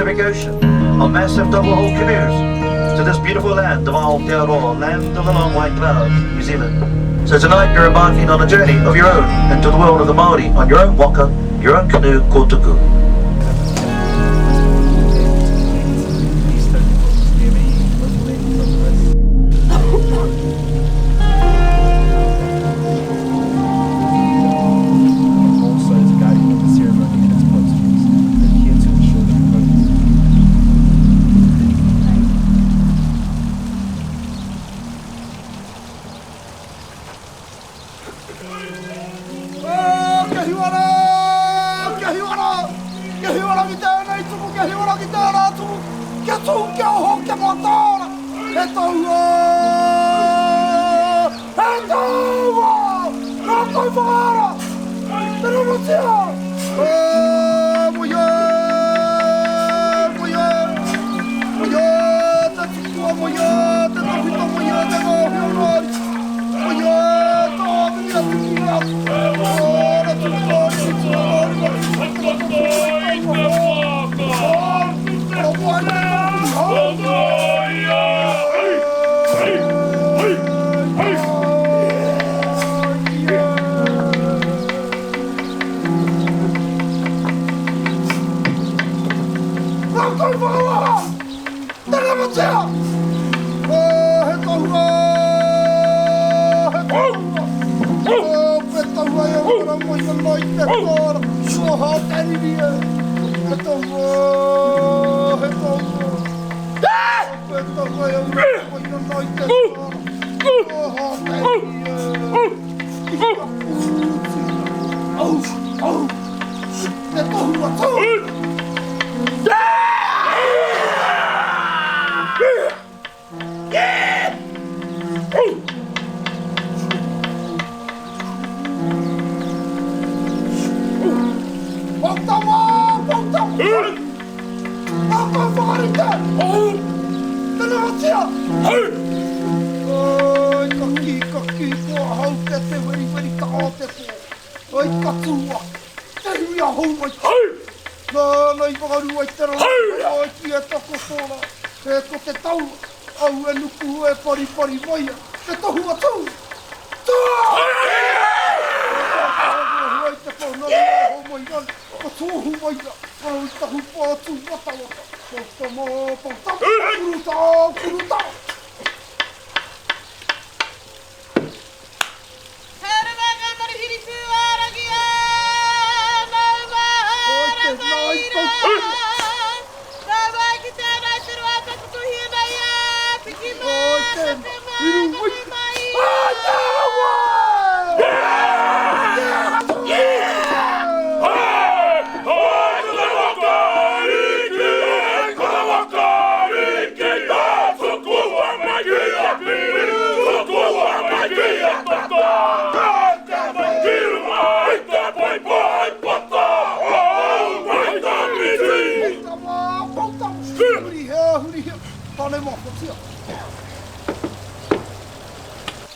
Pacific Ocean on massive double-hull canoes to this beautiful land of Aotearoa, land of the long white cloud, New Zealand. So tonight you're embarking on a journey of your own into the world of the Māori on your own waka, your own canoe, kotuku.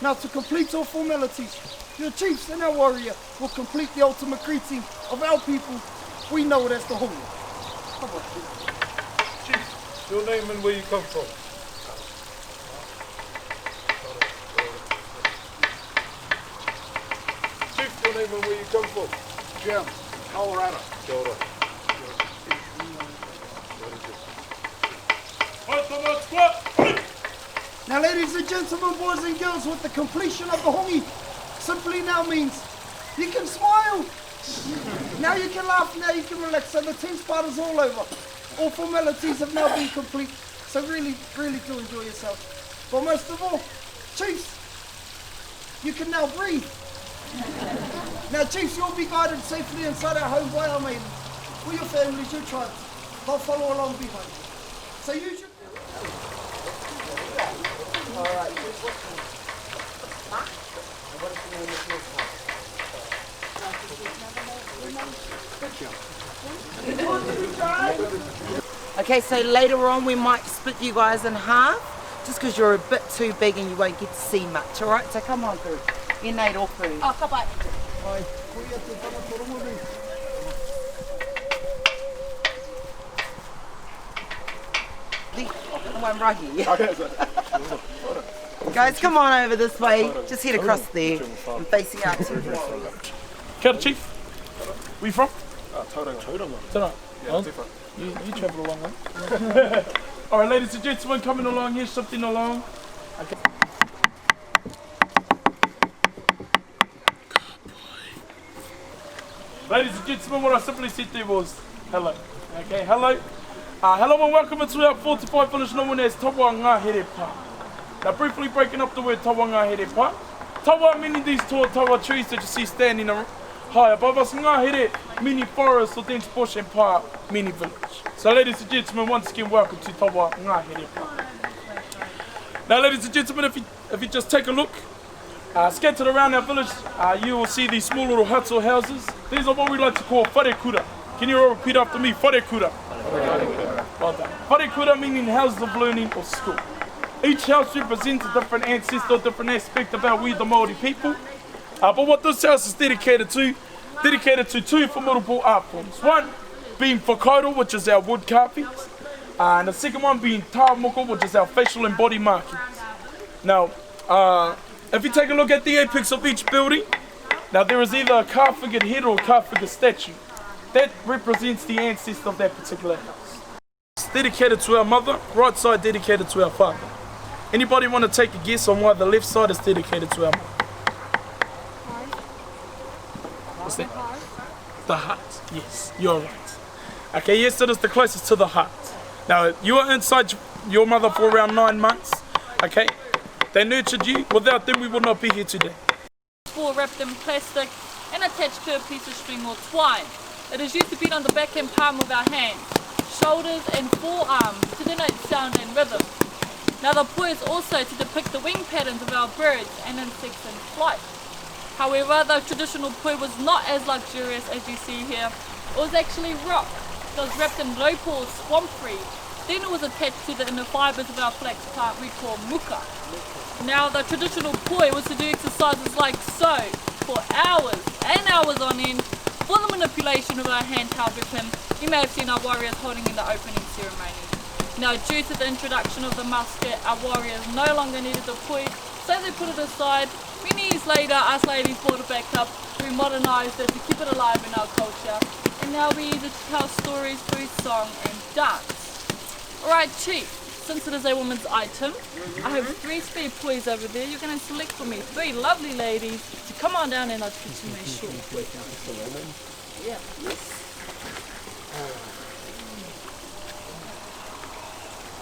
Now to complete all formalities, your chiefs and our warrior will complete the ultimate greeting of our people. We know it as the HONGI. Come on, Chief, your name and where you come from. Chief, your name and where you come from. Jim, Colorado. Colorado. Now, ladies and gentlemen, boys and girls, with the completion of the HONGI, simply now means you can smile. Now you can laugh, now you can relax. So the tense part is all over. All formalities have now been complete. So really, really do enjoy yourself. But most of all, chiefs, you can now breathe. Now, chiefs, you'll be guided safely inside our home by our maidens. For your families, your tribes, they'll follow along behind you. So you should... All right. Okay, so later on we might split you guys in half, just because you're a bit too big and you won't get to see much, all right? So come on through. Inate all through. Oh, kapai. one right here. Guys, come on over this way. Just head across there and facing out to the Kia ora, Chief. Where you from? Tauranga. Oh, you travel a long way. Alright, ladies and gentlemen, coming along here, shifting along. Okay. Ladies and gentlemen, what I simply said there was hello. Okay, hello. Hello and welcome to our 45 village known as Tawa Ngāhere Pā. Now briefly breaking up the word Tawa Ngāhere Pā. Tawa meaning these tall tawa trees that you see standing high above us. Ngāhere meaning forest or dense bush, and Pā meaning village. So ladies and gentlemen, once again welcome to Tawa Ngāhere Pā. Now ladies and gentlemen, if you just take a look, scattered around our village, you will see these small little huts or houses. These are what we like to call wharekura. Can you all repeat after me? Wharekura. Well done. Wharekura meaning houses of learning or school. Each house represents a different ancestor, a different aspect about we the Māori people. But what this house is dedicated to two formidable art forms. One being whakairo, which is our wood carvings. And the second one being tāmoko, which is our facial and body markings. Now, if you take a look at the apex of each building, now there is either a car-figured head or a car-figured statue. That represents the ancestor of that particular house. It's dedicated to our mother, right side dedicated to our father. Anybody want to take a guess on why the left side is dedicated to our mother? What's that? The heart. Yes, you're right. Okay, yes, it is the closest to the heart. Now, you were inside your mother for around 9 months. Okay, they nurtured you. Without them, we would not be here today. Wrapped in plastic and attached to a piece of string or twine. It is used to beat on the back and palm of our hands, shoulders and forearms to denote sound and rhythm. Now the poi is also to depict the wing patterns of our birds and insects in flight. However, the traditional poi was not as luxurious as you see here. It was actually rock. It was wrapped in rope or swamp reed. Then it was attached to the inner fibres of our flax plant we call muka. Now the traditional poi was to do exercises like so for hours and hours on end for the manipulation of our hand-held weapon. You may have seen our warriors holding in the opening ceremony. Now due to the introduction of the musket, our warriors no longer needed the poi, so they put it aside. Many years later, us ladies brought it back up. We modernised it to keep it alive in our culture, and now we use it to tell stories through song and dance. Alright Chief, since it is a woman's item, I have 3 spare pois over there. You're going to select for me 3 lovely ladies to come on down and I'll teach you my short poi. Yeah, yes.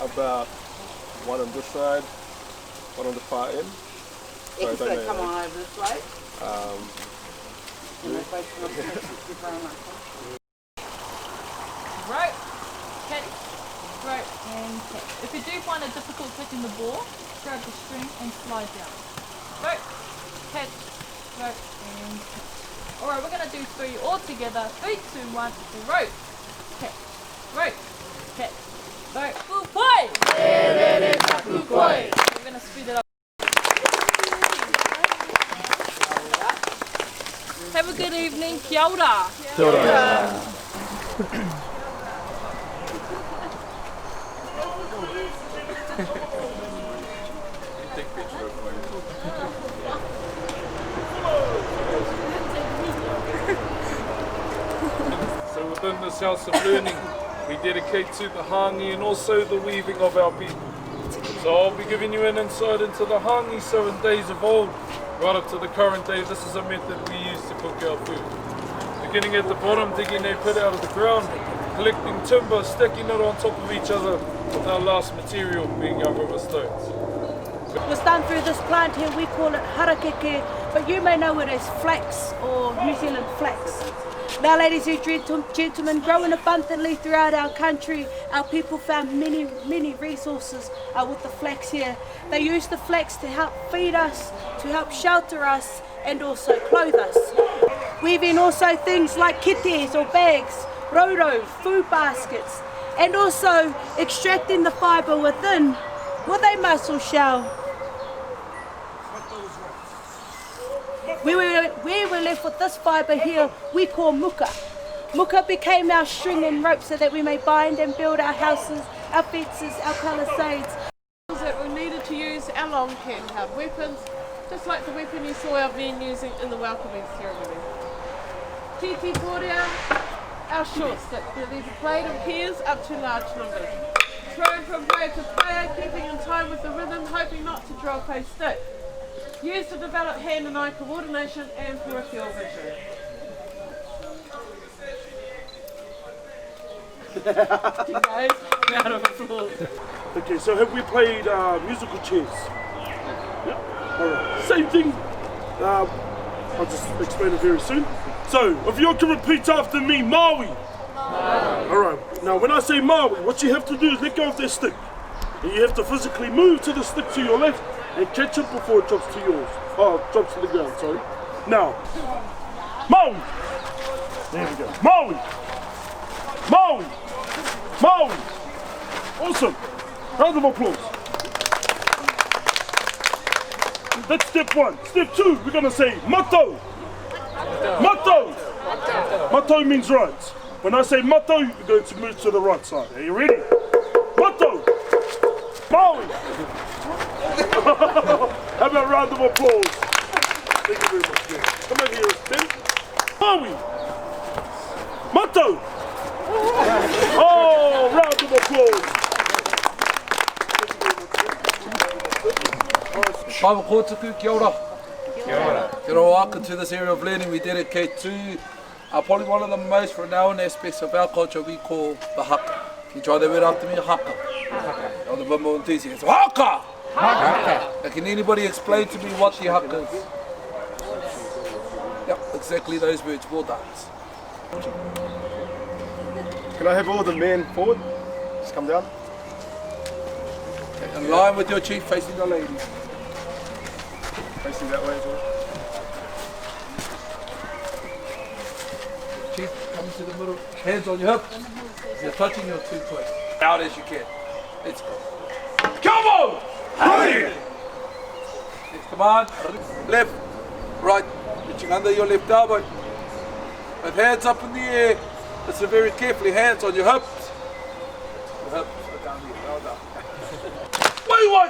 About one on this side, one on the far end. Excellent, come on over this way. Right, catch, right, and catch. If you do find it difficult catching the ball, grab the string and slide down. Right, catch, right, and catch. Alright, we're going to do 3 all together. 3, 2, 1, rope, catch, rope, catch, rope, poi! Poi! We're going to speed it up. Have a good evening. Kia ora. Kia ora. So within this house of learning, we dedicate to the HONGI and also the weaving of our people. So I'll be giving you an insight into the HONGI. So in days of old, right up to the current day, this is a method we use to cook our food. Beginning at the bottom, digging a pit out of the ground, collecting timber, stacking it on top of each other, with our last material being our river stones. It was done through this plant here. We call it harakeke, but you may know it as flax or New Zealand flax. Now ladies and gentlemen, growing abundantly throughout our country, our people found many resources with the flax here. They used the flax to help feed us, to help shelter us, and also clothe us. Weaving also things like kites or bags, roro, food baskets, and also extracting the fibre within with a mussel shell. We were left with this fibre here we call muka. Muka became our string and rope so that we may bind and build our houses our fences, our palisades. That we needed to use our long handheld weapons, just like the weapon you saw our men using in the welcoming ceremony. Titi Torea, our short stick. These are played in pairs up to large numbers. Thrown from player to player, keeping in time with the rhythm, hoping not to drop a stick. Used to develop hand and eye coordination and peripheral vision. Round of applause. Okay, so have we played musical chairs? Yeah. Alright. Same thing. I'll just explain it very soon. So, if you can repeat after me, Maui. Alright, now when I say Maui, what you have to do is let go of their stick. And you have to physically move to the stick to your left and catch it before it drops to yours. Oh, drops to the ground, sorry. Now, Maui. There we go. Maui. Maui. Maui. Awesome. Round of applause. That's step one. Step two, we're going to say Mato. Mato. Mato means right. When I say Mato, you're going to move to the right side. Are you ready? Mato. Maui. How about a round of applause? Thank you very much. Yeah. Come over here, Ben. Maui. Mato. Oh, round of applause. Pāwa kōtuku, kia ora. Kia ora. Kia ora, welcome to this area of learning we dedicate to probably one of the most renowned aspects of our culture we call the HAKA. Can you try that word after me? HAKA. HAKA. On the Bumbo and Tisi, it's HAKA! HAKA! Now, can anybody explain to me what the HAKA is? Yep, exactly those words, well done. Can I have all the men forward? Just come down. Okay, in line with your chief, facing the ladies. Facing that way as well. Chief, come to the middle, hands on your hips. You're touching your 2 toes. Out as you can. Let's go. Come on! Hey! Next command, left, right, reaching under your left elbow. With hands up in the air. Listen very carefully, hands on your hips. Your hips are down here, well done. Wait, what?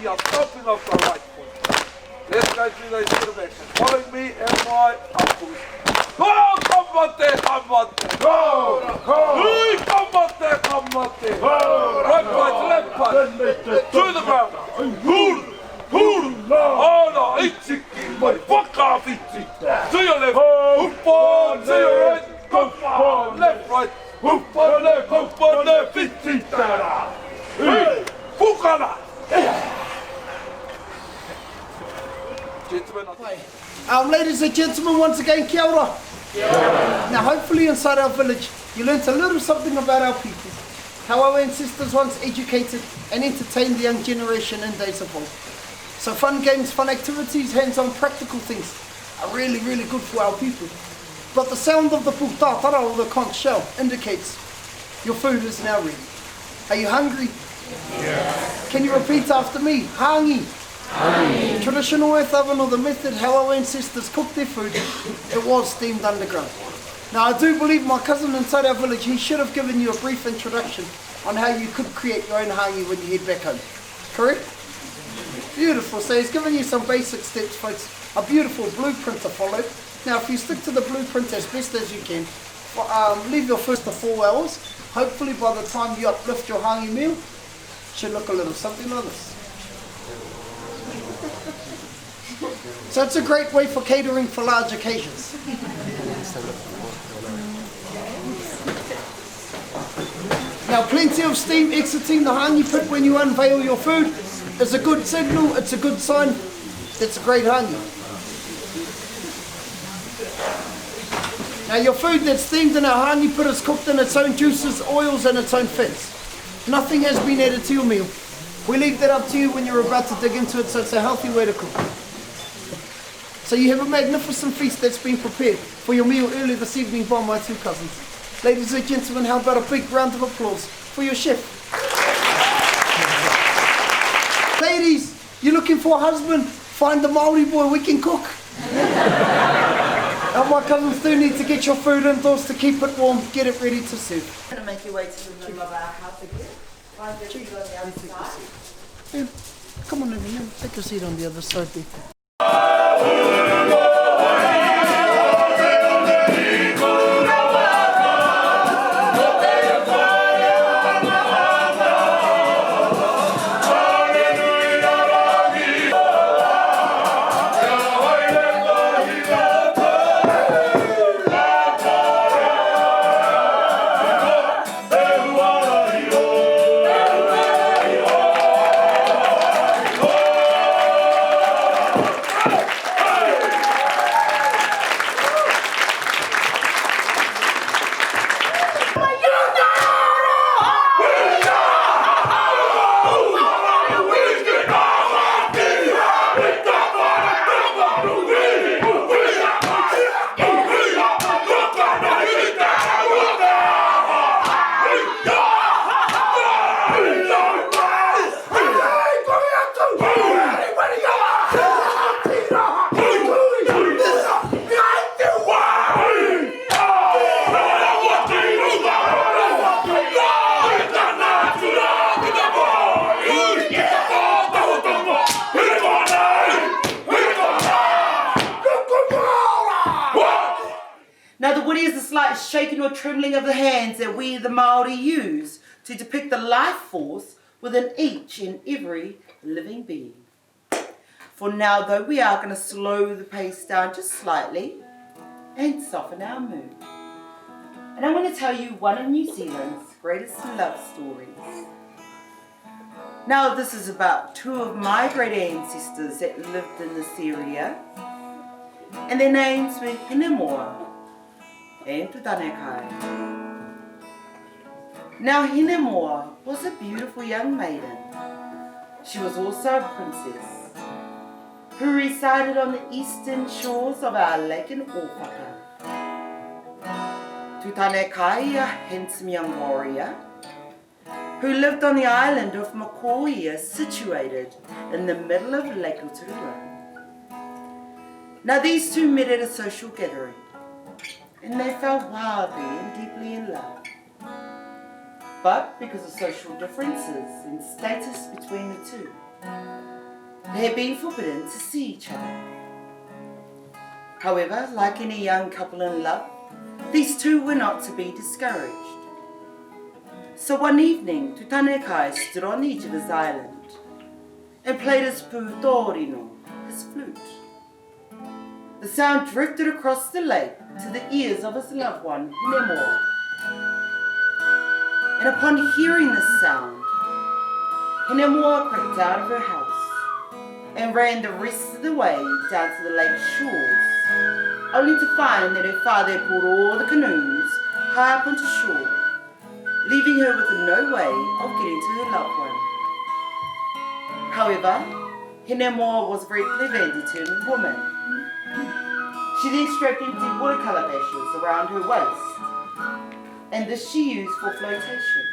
You're stopping off the right foot. Let's go through those bit of action. Follow me and my uncles. Oh, combatte, combatte. Oui, combatte, combatte. Right punch, left punch. To the ground. Hul, hul. Oh no, ichiki, my fuck off ichiki. To your left. Hoop on, to your right. Hoop on, left, right. Hoop on, left, ichiki. Hey, fukana. Ladies and gentlemen, once again, kia ora. Kia ora. Now, hopefully inside our village, you learnt a little something about our people, how our ancestors once educated and entertained the young generation in days of old. So fun games, fun activities, hands-on practical things are really, really good for our people. But the sound of the putatara, or the conch shell, indicates your food is now ready. Are you hungry? Yeah. Can you repeat after me? HONGI. The traditional earth oven, or the method how our ancestors cooked their food, it was steamed underground. Now I do believe my cousin inside our village, he should have given you a brief introduction on how you could create your own HONGI when you head back home. Correct? Beautiful, so he's given you some basic steps folks, a beautiful blueprint to follow. Now if you stick to the blueprint as best as you can, leave your first to 4 hours, hopefully by the time you uplift your HONGI meal, it should look a little something like this. So it's a great way for catering for large occasions. Now plenty of steam exiting the HONGI pit when you unveil your food is a good signal, it's a good sign, it's a great HONGI. Now your food that's steamed in our HONGI pit is cooked in its own juices, oils and its own fats. Nothing has been added to your meal. We leave that up to you when you're about to dig into it, so it's a healthy way to cook. So you have a magnificent feast that's been prepared for your meal early this evening by my 2 cousins. Ladies and gentlemen, how about a big round of applause for your chef? Ladies, you're looking for a husband? Find the Maori boy, we can cook. Now my cousins do need to get your food indoors to keep it warm, get it ready to serve. You're going to make your way to the middle of our house again. Come on, Evan, take a seat on the other side there. Now the wuri is a slight shaking or trembling of the hands that we the Māori use to depict the life force within each and every living being. For now though, we are going to slow the pace down just slightly and soften our mood. And I'm going to tell you one of New Zealand's greatest love stories. Now this is about two of my great ancestors that lived in this area, and their names were Hinemoa and Tutanekai. Now Hinemoa was a beautiful young maiden. She was also a princess who resided on the eastern shores of our lake in Ōwhaka. Tutanekai, a handsome young warrior who lived on the island of Makoia, situated in the middle of Lake Rotorua. Now these two met at a social gathering, and they fell wildly and deeply in love. But because of social differences and status between the two, they had been forbidden to see each other. However, like any young couple in love, these two were not to be discouraged. So one evening, Tutanekai stood on the edge of his island and played his putorino, his flute. The sound drifted across the lake to the ears of his loved one, Hinemoa. And upon hearing this sound, Hinemoa crept out of her house and ran the rest of the way down to the lake shores, only to find that her father had pulled all the canoes high up onto shore, leaving her with no way of getting to her loved one. However, Hinemoa was a very clever and determined woman. She then strapped empty water calabashes around her waist, and this she used for flotation.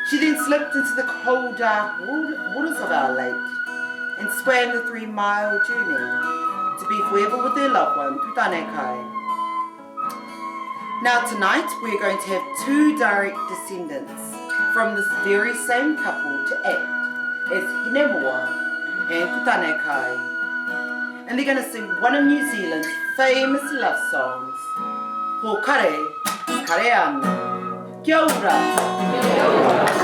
She then slipped into the cold, dark waters of our lake and swam the 3-mile journey to be forever with their loved one, Tutanekai. Now tonight we're going to have two direct descendants from this very same couple to act as Hinemoa and Tutanekai. And they're going to sing one of New Zealand's famous love songs, Ho Kare, Kare Ana. Kia ora.